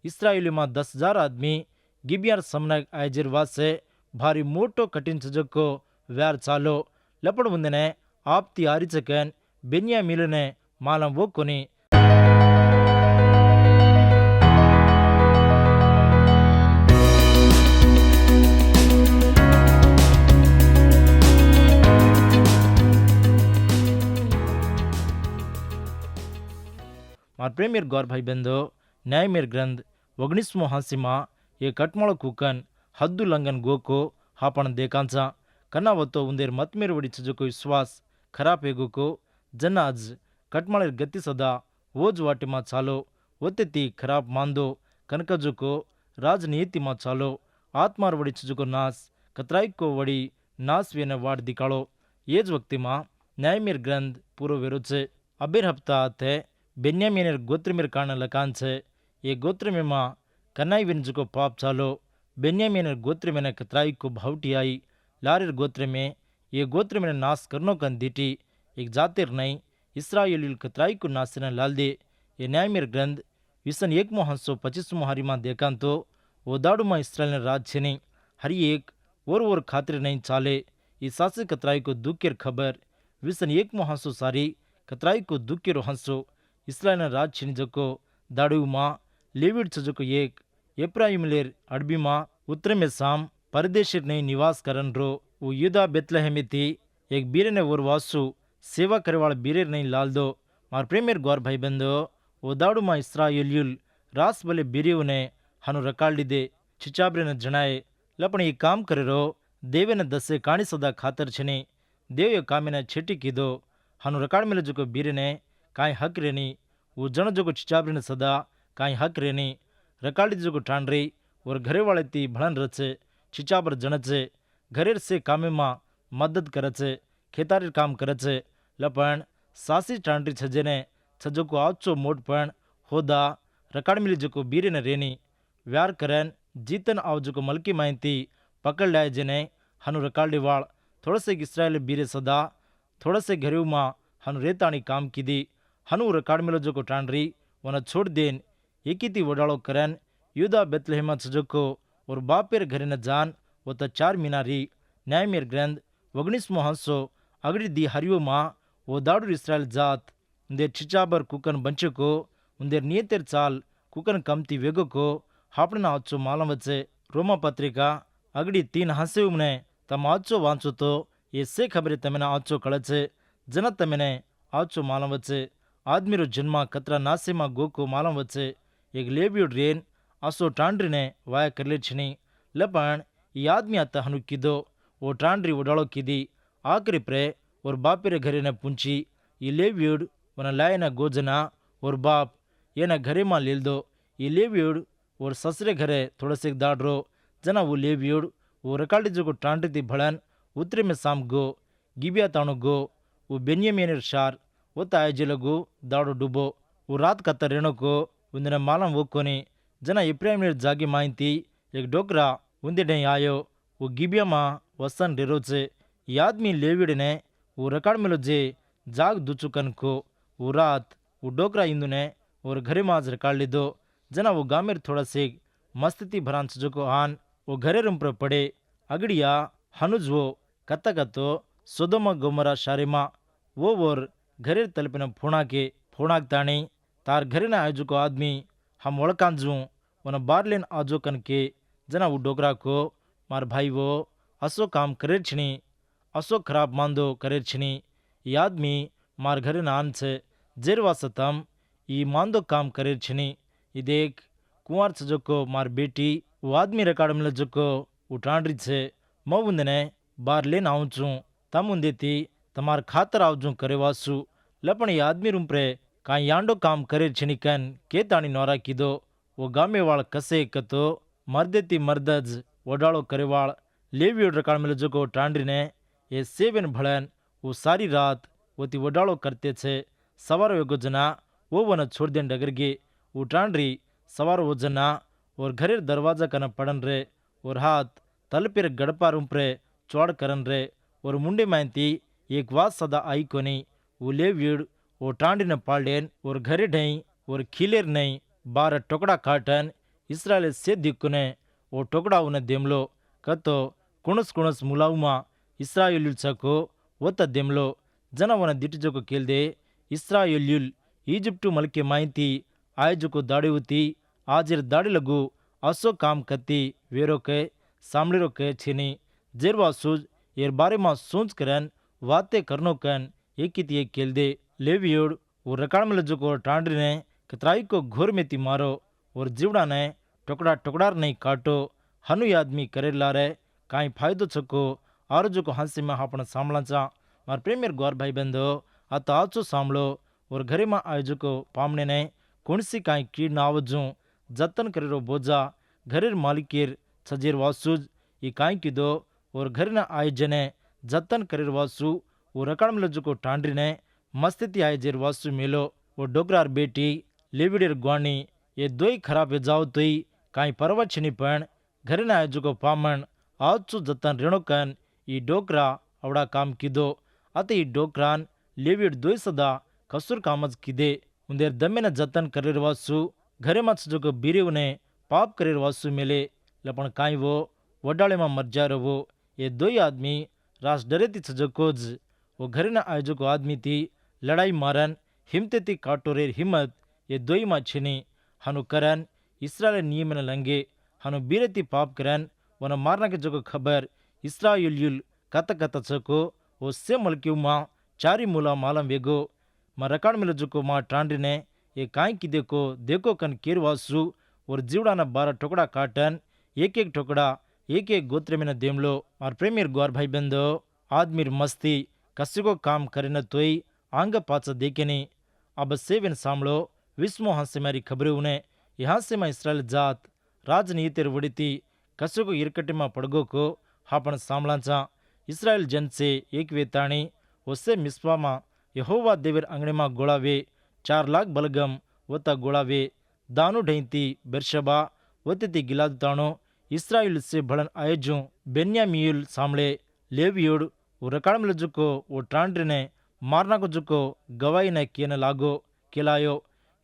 इस्राएली में 10,000 आदमी गिबियार समनाग आयजिरवाद से भारी मोटो कठिन चजको व्यार चालो लपड़ मुंदने आप तियारी चकन बेन्यामीन ने मालम वो कोनी मार प्रेमियर गौर भाई बंदो न्यायमेर ग्रंथ 19मो हांसीमा ये कटमाळो कुकन हद्दु लंघन गोको हापण देकांचा कनावतो उंदेर मतमेर वडी चजको विश्वास खराब हेगोको जनाज कटमाळेर गति सदा वोज वाटे मा चालो वत्तेती खराब मांदो कनकजुको राजनीति मा चालो आत्मार वडी चजको नास कतराई को वडी नास वेने वाड दिकाळो येज वक्ति मा न्यायमेर ग्रंथ पूरो विरोध छे अबेर हफ्ता थे बेन्यामीनेर गोत्रमेर कारण लकान छे ये गोत्र में माँ कनाई विनजुको पाप चालो बेन्यामीनेर गोत्र में कतराई को भावटी आई लारेर गोत्र में ये गोत्र में नाश करनो कन दीटी एक जातिर नहीं इस्राएली कतराई को नाशने लाल दे ये न्यायमेर ग्रंथ विसन 1:25 हारी मां देखान तो वो दाड़ू मां इस्राएल ने राज छे नहीं हरी एक और खातिर नहीं चाले ये सासे कतराई को दुखेर खबर विसन 1 सारी कतराई को दुखेरो हंसो इस्राएल राज छीनी जको दाड़ू मां लेविड चजको एक एप्राइमलेर अडबी मां उत्तर में साम परदेशीर नहीं निवास करन रो वो युदा बेतलहमी थी एक बीरे ने और वासु सेवा करे वाला बीरे नहीं लाल दो मार प्रेमेर गौर भाई बंदो वो दाड़ू मां इस्राएलियुल रास बले बीरेव ने हनु रकाल दे चिचाबरे ने जनाए लपण ये काम करे रो देवे ने दसे काणी सदा खातर छने देव ये कामे ने छेटी कीधो हनु रकाल मिले जको बीरे ने काई हक रेनी वो जन जो चिचाबरी ने सदा काई हक रेनी रकाली जो टांड्री और घरे वाले ती भड़न रचे चिचाबर जनचे घरेर से कामे मां मदद करचे खेतारी काम करचे लपण सासी टांड्री छजे ने छजो को आचो मोटपण होदा रकाड़ मिली जो बीरे ने रेनी व्यार करन जीतन आव जो मलकी मायती पकड़ लाए जेने हनु रकाड़ी वाल थोड़ा से इस्राएल बीरे सदा थोड़ा से घरे मां हनु रेतानी काम कीदी हनु रकाड़ मिलो जो टांड्री वन छोड़ देन एकीती वडाड़ो करन युदा बेतलहेमा चजको और बापेर घरे न जान वो 4 मीनारी न्यायमेर ग्रंथ 19मो हांसो अगड़ी दी हरियो मां वो दाड़ू इस्राएल जात उंदे चिचाबर कुकन बंचको उंदेर नियतेर चाल कुकन कमती वेगो को हापना आचो मालम वच्चे रोमा पत्रिका अगड़ी 3 हांसे उमने तम आचो वांचो तो ये से खबरे तमेना आचो कळचे जन तमेने आचो मालम वच्चे आदमीरो जन्मा कतरा नासेमा गोको मालम वच्चे एक लेबियोड रेन असो टांड्री ने वाया करले छनी लपण ये आदमी आता हनु कीधो वो टांड्री उडाड़ो कीधी आखरी प्रे और बापेरे घरे ने पुंची ये लेबियोड वन लाए न गोजना और बाप ये न घरे मां लेल दो ये लेबियोड और ससरे घरे थोड़ा से दाड़ो जना वो लेबियोड वो रकाड़ी जो टांड्री थी भड़न उतरे में साम गो गिबिया ताणो गो वो बेन्यामीनेर शार वो तायजिलगु दाड़ो डुबो वो रात का तरेणो को उन्हें मालम वो कोनी जना इब्राहिम जागी माइंती एक डोकरा उन्दे नहीं आयो वो गिबिया मां वसन डेरो से ये आदमी लेविड ने वो रकाड़ मिलो जे जाग दुचुकन को वो रात वो डोकरा इंदु ने और घरे माज रकाड़ ली दो जना वो गामेर थोड़ा से मस्ती भरान जो को आन वो घरे रूम पर पड़े अगड़िया हनुज वो कत्ता कतो सोदोमा गोमरा शारेमा वो और घरे तलपिन फोणाक ताणी तार घरे न आजू को आदमी हम ओळकांजू वन बारलेन आजो कन के जना वो डोकरा को मार भाई वो असो काम करे छनी असो खराब मांदो करे छनी ये आदमी मार घरे न आन छे जेरवा सतम ये मांदो काम करे छनी ये देख कुंवार छजो को मार बेटी वो आदमी रकाड़ मिले जो को उठांड्री छे मैं उन्दने बार लेन आऊँ छू तम उन्दे थी तमार खातर आवजू करे वासु लपण ये आदमी रूम प्रे काई यांडो काम करे छनिकन के ताणी नौरा कीधो वो गामे वाल कसे कतो मर्देती मर्दज वडाड़ो करेवाल लेवियोड रकाड़ मिले जो को टांड्री ने ये सेवन भड़न वो सारी रात वो ती वडाड़ो करते छे सवार वेगो जना वो वन छोड़ देन डगर गे वो टांड्री सवार वो जना और घरेर दरवाजा कन पड़न रे और हाथ तल पेर गड़पा रूम प्रे चौड़ करन रे और मुंडे मायती एक वात सदा आई कोनी वो लेवियोड वो टांडी न पालेन और घरे ढई और खिलेर नहीं 12 टुकड़ा काटन ఇస్రాయేల్ సే దిక్కునే ఓ టొకడా ఉన్న దెంలో కతో కుణస్ కుణస్ ములావుమా ఇస్రాయేలుల్ చకు ఓత దెంలో ಜನವನ ದಿಟ್ಟಿಜೊಕು ಕೇಳ್ದೆ ಇಸ್ರಾಯೇಲ್ಯುಲ್ ಈಜಿಪ್ಟು ಮಲ್ಕೆ ಮಾಹಿತಿ ಆಯಜುಕು ದಾಡಿವುತಿ ಆಜಿರ್ ದಾಡಿಲಗು ಅಸೋ ಕಾಮ್ ಕತ್ತಿ ವೇರೋಕೆ ಸಾಮ್ಳಿರೋಕೆ छिनी जेरवा सूज एर बारे में सोच करन वाते करनो कन एकितिये केल्दे लेवियोड वो रकाड़मल जुको टांडरी ने कतराई को घोर में ती मारो और जीवड़ा ने टुकड़ा टुकड़ार नहीं काटो हनु आदमी करे लारे काई फायदो छको आरजु को हंसी में आपण सामलाचा मार प्रेमियर गौर भाई बंदो आता आचो सामलो और घरे में आयोजु को पामने ने कौनसी काई कीड़ ना आवजू जतन करेरो बोझा घरेर मालिकेर छजेर वासूज ये काई कीदो और घर न आयोजने जतन करेर वासु वो रकाम लज्जु को टांड्री ने मस्तिति आयोजेर वासु मेलो वो डोगरार बेटी लेविडेर ग्वानी ये दोई खराब जाओ तोई काई परवचनी पण घर न आयोजु को पामन आचु जतन रेणुकन ये डोकरा अवड़ा काम कीदो अत ಈ ಡೋಕ್ರಾನ್ ಲೇವಿಡ್ ದ್ವೈಸದ ಕಸುರ್ ಕಾಮಜ್ ಕಿದೆ ಉಂದೇರ್ ದಮ್ಮೆನ ಜತನ್ ಕರಿರ್ವಾಸು ઘરે માં જકો બીરેવને પાપ કરિરવાસુ મેલે લપણ કાંઈવો વડાળેમાં મરજારવો એ દોઈ આદમી રાસ ડરેતી છજકો જ ઓ ઘરેના આયોજકો આદમીથી લડાઈ મારન હિમતેથી કાટોરેર હિંમત એ દોઈમાં છીની હનુ કરન ઇસ્રાએલ નિયમನ લંગે હનુ બીરેતી પાપ કરન વન મારનાકે જકો ખબર ઇસ્રાયેલ્યુલ કત કત છકો उससे मलक्यू माँ चारी मूला मालम वेगो माँ रकाड़ मिल जुको माँ टांड्री ने ये काई की देखो कन केरवासु और जीवड़ा न 12 टुकड़ा काटन एक एक टुकड़ा एक एक गोत्रे में न देमलो और प्रेमियर ग्वार भाई बंदो आदमीर मस्ती कसी को काम करे न तोई आंग पाचा देखे नहीं अब सेवन सामलो विस्मो हंसे मारी खबरें उन्हें यहाँ से मैं इसराइल जात राजनीतिर वड़ीती कसी को इरकटे में पड़गो को हापन सामलाचा इस्राएल जन से एक वेताणी उससे मिस्पा में यहोवा देवर अंगणे में गोड़ावे 4 लाख बलगम वता गोड़ावे दानु ढईती बेर्शबा वती गिलाद ताणो इस्राएल से भड़न आयोजू बेन्यामील सामले लेवियोड वो रकाड़म लजुको वो टांड्री ने मारना को जुको गवाई ने केन लागो केलायो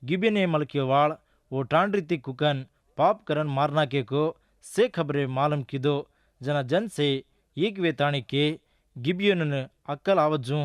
गिबेने मलकियो वाल वो टांड्री ती कुकन पाप करन मारना के को से खबरे मालूम कीदो जना जन से एक वेताणी के गिबियन अक्कल आवजू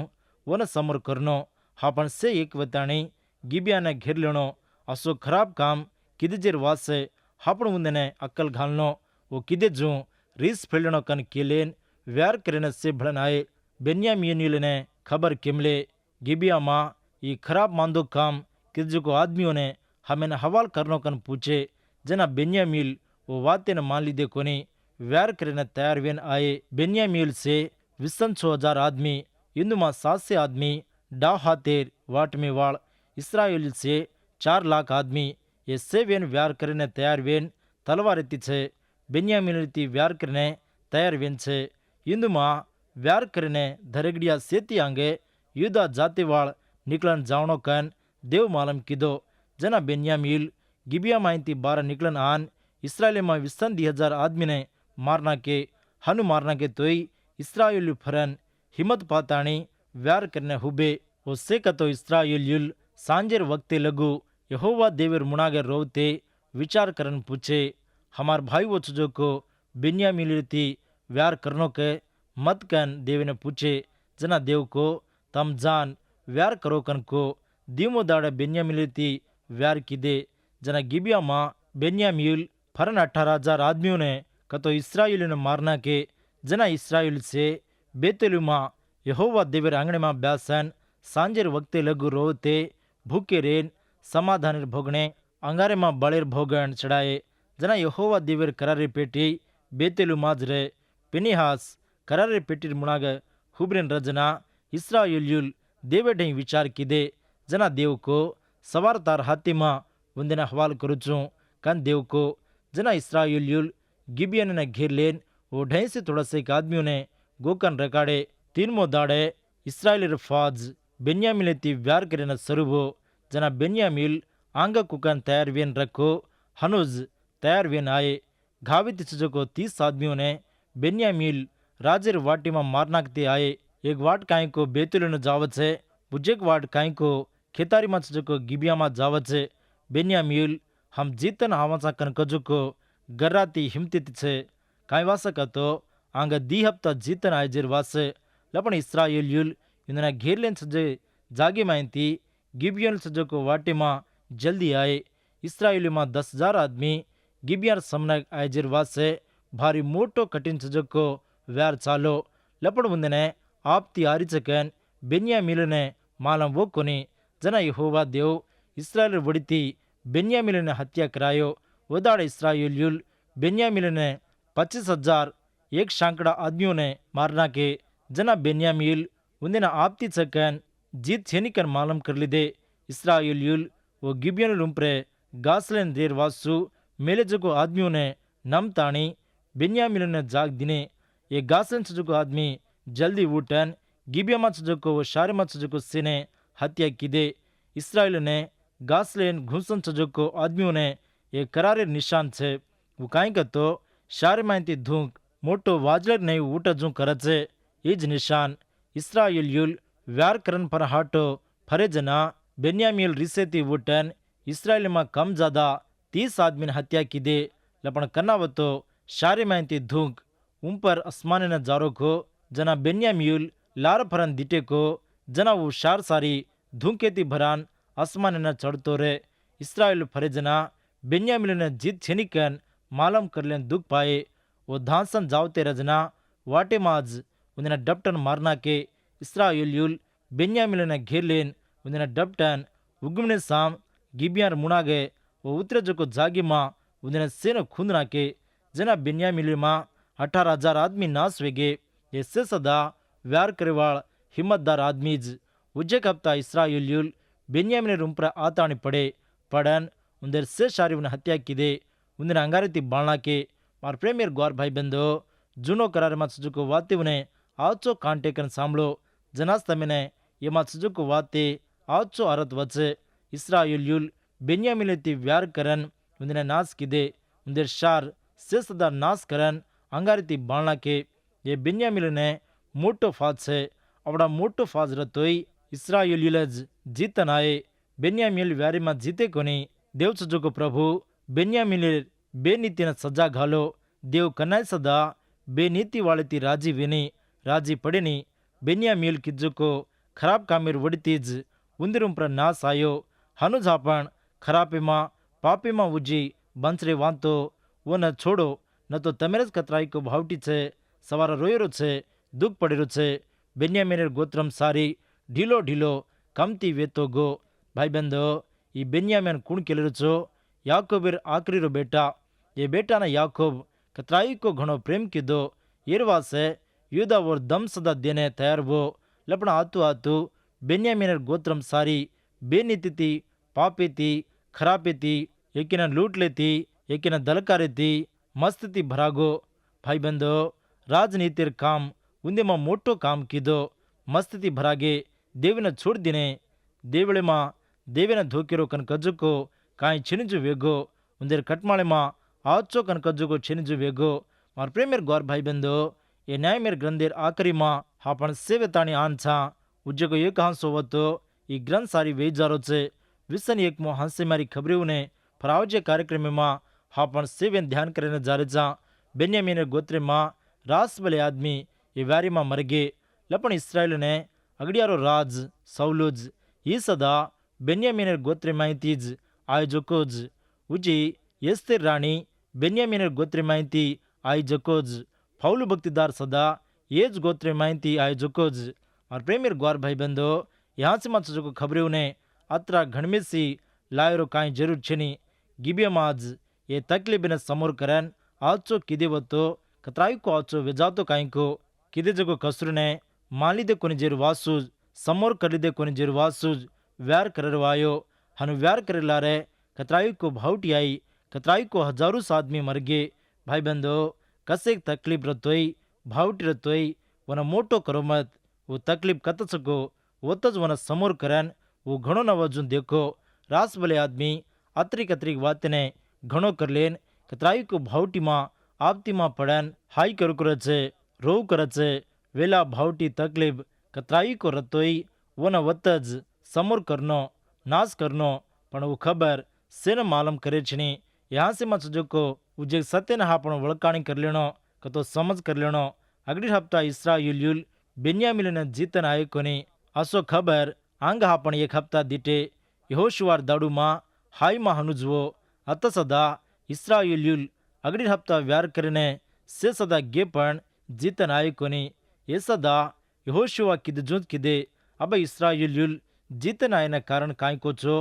वन समर करनो हापन से एक वेताणी गिबिया ने घेर लेनो असो खराब काम किदेजेर वासे हापन मुंदने अक्कल घालनो वो किदे जू रीस फेलनो कन केलेन व्यार करेने से भड़न आए बेन्यामीन ने खबर केमले गिबिया माँ ये खराब मांदो काम किदजो को आदमियों ने हमें हवाल करनो कन पूछे जना बेन्यामीन वो वाते न मान लीदे कोनी व्यार करने तैयार वेन आए बेन्यामील से 20,000 आदमी इंदुमा 7 से आदमी डा हातेर वाट में वाल इस्राएल से 4 लाख आदमी ये से वेन व्यार करने तैयार वेन तलवार एती छे बेन्यामील ती व्यार करने तैयार वेन छे इंदुमा व्यार करने धरेगड़िया सेती आंगे युद्धा जाते वाल निकलन जावनो कन देव मालम कीदो जना बेन्यामील गिबिया माइती 12 निकलन आन इस्राएल में 20,000 आदमी ने मारना के हनु मारना के तोई इस्राएल फरन हिम्मत पाताणी व्यार करने हुबे उससे कतो इस्राएल सांजेर वक्ते लगू यहोवा देवर मुनागे रोवते विचार करन पूछे हमार भाई वो चुजो को बेन्यामीन थी व्यार करनो के मत कन देव ने पूछे जना देव को तम जान व्यार करो कन को दीमो दाड़े बेन्यामीन थी व्यार कीदे जना गिबिया माँ बेन्यामीन फरन 18,000 आदमियों ने कतो इस्राएल ने मारना के जना इस्राएल से बेतेलुमा यहोवा देवर आंगणे में ब्यासन सांजेर वक्ते लगू रोवते भूखे रेन समाधान भोगने अंगारे में बड़ेर भोगन चढ़ाए जना यहोवा देवर करारे पेटी बेतेलुमाज रे पिनिहास करारे पेटीर मुनाग हुब्रेन रजना इस्राएल देवे ढई विचार कीदे जना देव को सवार तार हाथी मां वंदना हवाल करुचू कन देव को जना इस्राएल गिबियन ने घेर लेन वो ढई से थोड़ा से एक आदमियों ने गोकन रकाड़े 3 दाड़े इस्राएल फाज बेन्यामीन ती व्यार करेन सरुबो जना बेन्यामीन आंग कुकन तैयार वेन रखो हनुज तैयार वेन आए घावित चीजों को 30 आदमियों ने बेन्यामीन राजेर वाटी में मारना के आए एक वाट काई को बेतुल न जावत है बुजेक वाट काई को खेतारी में चीजों को गिबिया में जावत है बेन्यामीन हम जीतन आवासा कन कजुको गर्राती हिमतित छे काय वासा कतो आंग दी हप्ता जीतन आयजेर वासे लपन इस्राएलियुल इंदना घेरलेन सजे जागे मायंती गिबियन सजको वाटे मा जल्दी आए इस्राएली मा 10,000 आदमी गिबियर समना आयजेर वासे भारी मोटो कठिन सजको व्यार चालो लपड़ मुंदने आपती आरिचकन ಬೆನ್ಯಾಮೀಲನೆ ಮಾಲಂ ವೋಕೊನಿ ಜನ ಯೆಹೋವಾ ದೇವ್ ಇಸ್ರಾಯೇಲ್ ವಡಿತಿ ಬೆನ್ಯಾಮೀಲನೆ ಹತ್ಯಾ करायो वदाड़ इस्राएलियुल बेन्यामील 25,000 एक शांकड़ा आदमियों ने मारना के जना बेन्यामील उन्हें आपती चकन जीत छेनिकन मालूम कर लिदे इस्राएलियुल वो गिबियन लुम्प्रे गासलेन देर वासु मेले जगो आदमियों ने नम ताणी बेन्यामील ने जाग दिने ये गासलेन सजको आदमी जल्दी उठन गिबिया सजको वो शारे सजको सेने हत्या किदे इस्राएल ने गासलेन घुसन सजको आदमियों ने ये करारे निशान छे वो काई तो शारे मायती धूक मोटो वाजलर नहीं ऊट जू करचे इज निशान इस्राएलियुल व्यार करन पर हाटो फरे जना बेन्यामील रिसेती वुटन इस्राएल में कम ज्यादा 30 आदमी ने हत्या की दे लपन कन्नावतो शारे मायती धूक उन पर आसमान न जारो को जना बेन्यामील लार फरन दिटे को जना वो शार सारी धूकेती भरान आसमान न चढ़तो रे इस्राएल फरे जना बेन्यामील ने जीत छेनिकन मालम करलेन दुख पाए वो धांसन जावते रजना वाटे माज उन्हें डपटन मारना के इस्राएलियुल बेन्यामील ने घेर लेन उन्हें डपटन उगमने साम गिबियार मुना गए वो उतरे जो को जागी माँ उन्हें सेनो खुंदना के जना बेन्यामील माँ 18,000 आदमी नाश वेगे ये से सदा व्यार करेवाड़ हिम्मतदार आदमीज उज्जे हफ्ता इस्राएलियुल बेन्यामील रुंपर आतानी पड़े पड़न उन्हें से शारी उन्हें हत्या की दे उन्हें अंगारती बालना के मार प्रेमियर ग्वार भाई बंदो जूनो करार मत सुजुको वाते उन्हें आवचो कांटे कन सांभळो जनास तमेने ये मत सुजुको वाते आवचो अरत वचे इस्राएलियुल बेन्यामीलेती व्यार करन उन्हें नाश किदे उन्हें शार से सदा नाश करन अंगारती बालना के ये बेन्यामील ने मोटो फाज छे अपना मोटो फाज रतोई इस्राएलियुल जीतन आए बेन्यामील व्यारी में जीते कोनी देव सुजुको प्रभु बेन्यामील बेनीति सजा घालो देव कन्नाय सदा बेनीति वाले राजी विनी राजी पड़ेनी बेन्यामील किज्जुको खराब कामेर वड़तीज उंदिरुं पर नाश आयो हनुजापण खरापे माँ पापे माँ उजी बंसरे वांतो वो न छोड़ो न तो तमेरज कतराई को भावटी छे सवार रोयरो छे दुख पड़ेरो छे बेन्यामीन गोत्रम सारी ढीलो ढीलो कमती वेतो गो भाई बंदो ई बेन्यामीन कुण केलेरो छो याकोबेर आखरी रो बेटा ये बेटा ना याकोब कतराई को घणो प्रेम कीधो येरवासे यूदा और दम सदा देने तैयार वो लपना आतु आतु बेन्यामीन गोत्रम सारी बेनीति पापेती खरापेती एकिन लूट लेती एकिन दलकारेती मस्ती भरागो भाई बंदो राजनीतिर काम उन्दे मां मोटो काम कीधो मस्ती भरागे देविन छोड़ दिने देवळे मां देविन धोकेरो कन कजुको काई छिनिजु वेगो उंदेर कटमाळे मां आवचो कन कजुको छिनिजु वेगो मार प्रेमेर गौर भाई बंदो ये न्यायमेर ग्रंथेर आखरी मां हापण सेवेताणी आन छा उज्जको एक हांसो वतो ई ग्रंथ सारी वेजारो छे विसन एक मो हांसे मारी खबरें ने फरावजे कार्यक्रम में हापण सेवेन ध्यान करीने जारे छा बेन्यामीन गोत्रे मां रास बले आदमी ये व्यारी मां मर गए लपण इस्राएल ने अगड़ियारो राज सौलुज ये सदा बेन्यामीन गोत्रे माहितीज आयोजकोज उजी एस्तेर राणी बेन्यामीन गोत्रे माहिती आयोजकोज फौलु भक्तिदार सदा येज गोत्रे माहिती आयोजकोज और प्रेमीर ग्वार भाई बंदो यहाँ से मत जो खबरें ने अत्रा घणमेसी लायरो काई जरूर छेनी गिबियमाज ये तकलीफ ने समोर करन आचो किदे वतो कतराई को आचो वेजातो काई को किदे जगो कसरु ने मालिदे कोनी जेर वासुज समोर करिदे कोनी जेर वासुज व्यार करवायो हनु व्यार करे लारे कतराई को भावटी आई कतराई को हजारों आदमी मर गए भाई बंदो कसे तकलीफ रतोई भावटी रतोई वन मोटो करो मत वो तकलीफ कत सको वतज वन समोर करन वो घणो न वजून देखो रास भले आदमी अतरिक अतरिक वात ने घणो कर लेन कतराई को भावटी माँ आपती माँ पड़न हाई कर करे रो करे वेला भावटी तकलीफ कतराई को रतोई वो न वतज समोर करनो नाश करनो पण वो खबर सेन मालूम करे छनी यहाँ से मत जो को उजे सत्य न हापण वळकाणी कर लेनो कतो समझ कर लेनो अगली हप्ता इस्राएल बेन्यामिन जीतन आए कोनी असो खबर आंग हापण एक हप्ता दिटे यहोशुवार दाडू मां हाई मां हनुजवो अत सदा इस्राएल अगली हप्ता व्यार करने से सदा गे पण जीतन आए कोनी ये सदा यहोशुवा किद जूत किदे अब इस्राएल जीतन आयन कारण काय को छो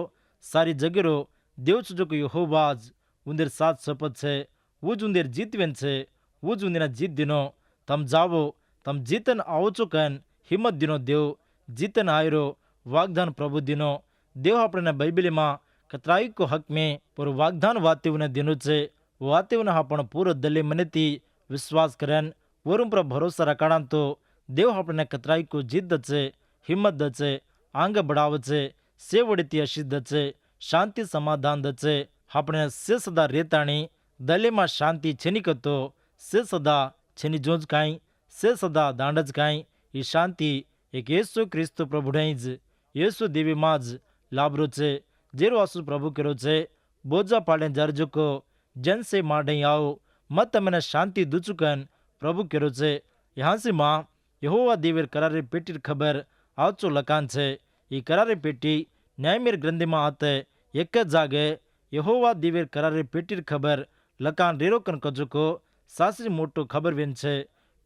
सारी जगरो देव जो को यहोवाज उंदेर साथ शपथ छे वुज उंदेर जीतवेन छे वुज उंदेना जीत दिनो तम जावो तम जीतन आओ छो कन हिम्मत दिनो देव जीतन आयरो वाग्दान प्रभु दिनो देव अपने बाइबल में कतराई को हक में पर वाग्दान वाते दिनो छे वाते आपण पूरा दले मनेती विश्वास करन वरुण पर भरोसा रखाड़ा तो देव अपने कतराई को जीत दचे हिम्मत दचे आंग बढ़ाव छे सेवड़ती अशी दचे शांति समाधान दचे अपने से सदा रेताणी दले में शांति छेनी कतो से सदा छेनी जोज काई से सदा दांडज काई ये शांति एक येसु क्रिस्तु प्रभु ढाईज येसु देवी माज लाभरो छे जेरो आसु प्रभु करो छे बोझा पाड़े जरजो को जन से माढ़े आओ मत मैंने शांति दुचुकन प्रभु करो छे यहाँ से माँ यहोवा देवर करारे पेटीर खबर आचो लकान छे ये करारे पेटी न्यायमेर ग्रंथि में आते एक जागे यहोवा देवर करारे पेटीर खबर लकान रेरोकन कजो को सासरी मोटो खबर वेन छे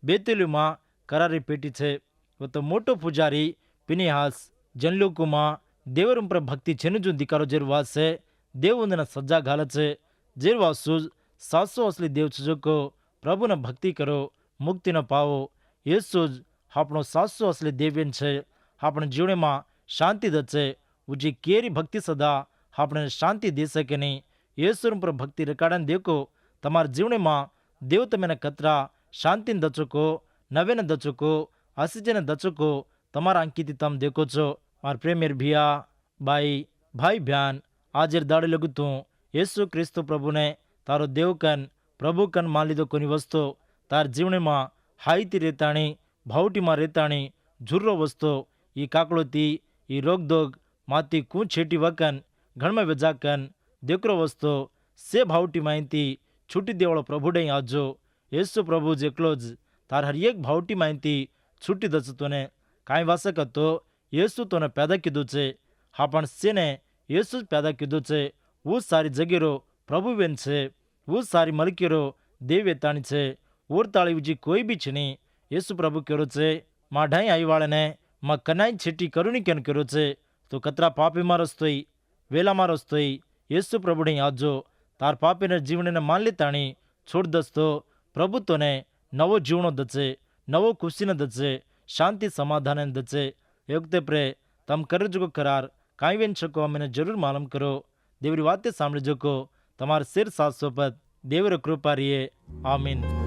बेतेलु मां करारे पेटी छे वो तो मोटो पुजारी पिनिहास जनलोकु मां देवर पर भक्ति छेनु जो दिकारो जेरवास से देव उंदना सज्जा घाल छे जेरवासु सासो असली देव छजो को प्रभु न भक्ति करो मुक्ति न पाओ येसुज આપણો સાસો असली देवेन छे આપણે जीवने में शांति दचे उजी केरी भक्ति सदा આપણે शांति दे सके नहीं येसुर पर भक्ति रकाड़न देखो तमार जीवने में देव तमेने कतरा शांति दचको नवेन दचको आसीजन दचको तमारा अंकित तम देखो छो मार प्रेमेर भिया बाई भाई ब्यान आजेर दाड़े लगू तू येसु क्रिस्तु प्रभु ने तारो देव कन प्रभु कन मान लीधो कोनी वस्तु तार जीवने में हाईती रेताणी भावटी में रेताणी झुर्रो वस्तो ई काकड़ोती ई रोगदोग माती कूच छेटी वकन घण में वेजाकन देकरो वस्तो से भावटी माहिती छूटी देवड़ो प्रभु डे आजो येसु प्रभु जेकलोज तार हर एक भावटी माहिती छूटी दस तोने काई वासक तो येसु तोने पैदा कीधु छे हापण सेने येसु पैदा कीधु छे वो सारी जगेरो प्रभु वेन छे वो सारी मलकीरो देव वेताणी छे और ताળી उजी कोई भी छनी येसु प्रभु करो छे माढ़ाई आई वाले ने मां कनाई छेटी करुणी केन करो छे तो कतरा पापी मारस्तोई वेला मारस्तोई येसु प्रभु ने आजो तार पापी ने जीवन ने मान लेताणी छोड़ दस्तो प्रभु तो ने नवो जीवनो दचे नवो खुशी न दचे शांति समाधान न दचे योगते प्रे तम कर जो करार काई वेन छको अमने जरूर मालूम करो देवरी वाते सांभळी जो को तमार सिर साथ सोपत देवर कृपा रिये आमीन।